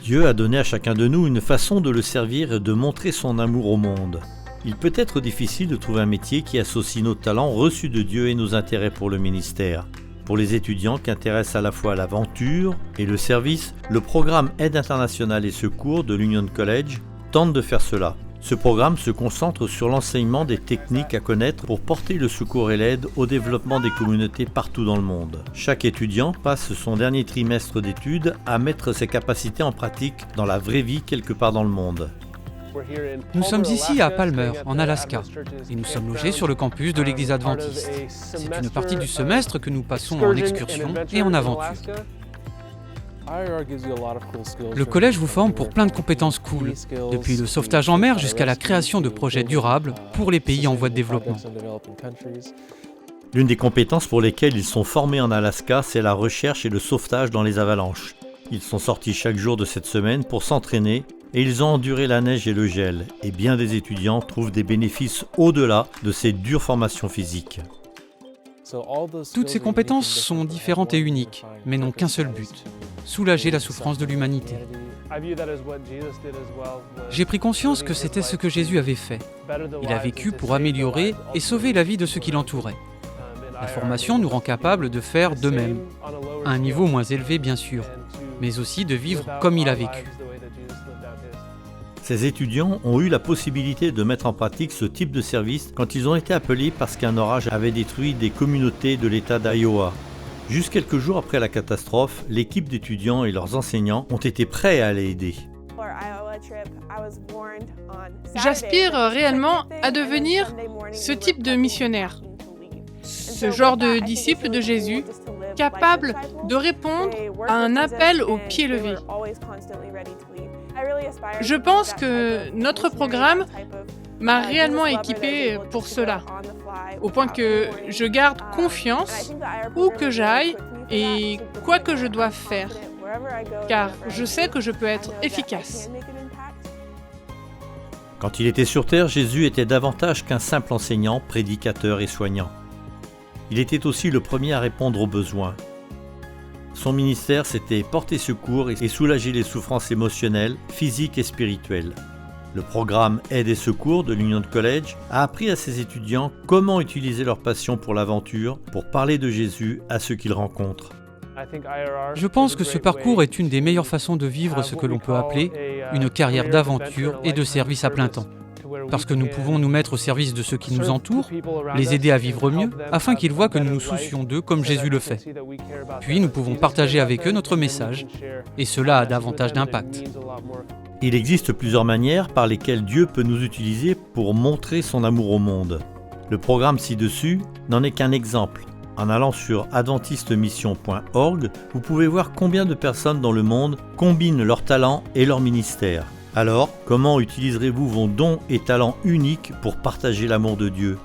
Dieu a donné à chacun de nous une façon de le servir et de montrer son amour au monde. Il peut être difficile de trouver un métier qui associe nos talents reçus de Dieu et nos intérêts pour le ministère. Pour les étudiants qui intéressent à la fois l'aventure et le service, le programme Aide internationale et secours de l'Union College tente de faire cela. Ce programme se concentre sur l'enseignement des techniques à connaître pour porter le secours et l'aide au développement des communautés partout dans le monde. Chaque étudiant passe son dernier trimestre d'études à mettre ses capacités en pratique dans la vraie vie quelque part dans le monde. Nous sommes ici à Palmer, en Alaska, et nous sommes logés sur le campus de l'église adventiste. C'est une partie du semestre que nous passons en excursion et en aventure. Le collège vous forme pour plein de compétences cool, depuis le sauvetage en mer jusqu'à la création de projets durables pour les pays en voie de développement. L'une des compétences pour lesquelles ils sont formés en Alaska, c'est la recherche et le sauvetage dans les avalanches. Ils sont sortis chaque jour de cette semaine pour s'entraîner et ils ont enduré la neige et le gel. Et bien des étudiants trouvent des bénéfices au-delà de ces dures formations physiques. Toutes ces compétences sont différentes et uniques, mais n'ont qu'un seul but, soulager la souffrance de l'humanité. J'ai pris conscience que c'était ce que Jésus avait fait. Il a vécu pour améliorer et sauver la vie de ceux qui l'entouraient. La formation nous rend capables de faire de même, à un niveau moins élevé bien sûr, mais aussi de vivre comme il a vécu. Ces étudiants ont eu la possibilité de mettre en pratique ce type de service quand ils ont été appelés parce qu'un orage avait détruit des communautés de l'État d'Iowa. Juste quelques jours après la catastrophe, l'équipe d'étudiants et leurs enseignants ont été prêts à les aider. J'aspire réellement à devenir ce type de missionnaire, ce genre de disciple de Jésus, capable de répondre à un appel au pied levé. Je pense que notre programme m'a réellement équipé pour cela, au point que je garde confiance où que j'aille et quoi que je doive faire, car je sais que je peux être efficace. Quand il était sur terre, Jésus était davantage qu'un simple enseignant, prédicateur et soignant. Il était aussi le premier à répondre aux besoins. Son ministère, c'était porter secours et soulager les souffrances émotionnelles, physiques et spirituelles. Le programme Aide et secours de l'Union College a appris à ses étudiants comment utiliser leur passion pour l'aventure pour parler de Jésus à ceux qu'ils rencontrent. Je pense que ce parcours est une des meilleures façons de vivre ce que l'on peut appeler une carrière d'aventure et de service à plein temps. Parce que nous pouvons nous mettre au service de ceux qui nous entourent, les aider à vivre mieux, afin qu'ils voient que nous nous soucions d'eux comme Jésus le fait. Puis nous pouvons partager avec eux notre message, et cela a davantage d'impact. Il existe plusieurs manières par lesquelles Dieu peut nous utiliser pour montrer son amour au monde. Le programme ci-dessus n'en est qu'un exemple. En allant sur adventistemission.org, vous pouvez voir combien de personnes dans le monde combinent leurs talents et leur ministère. Alors, comment utiliserez-vous vos dons et talents uniques pour partager l'amour de Dieu ?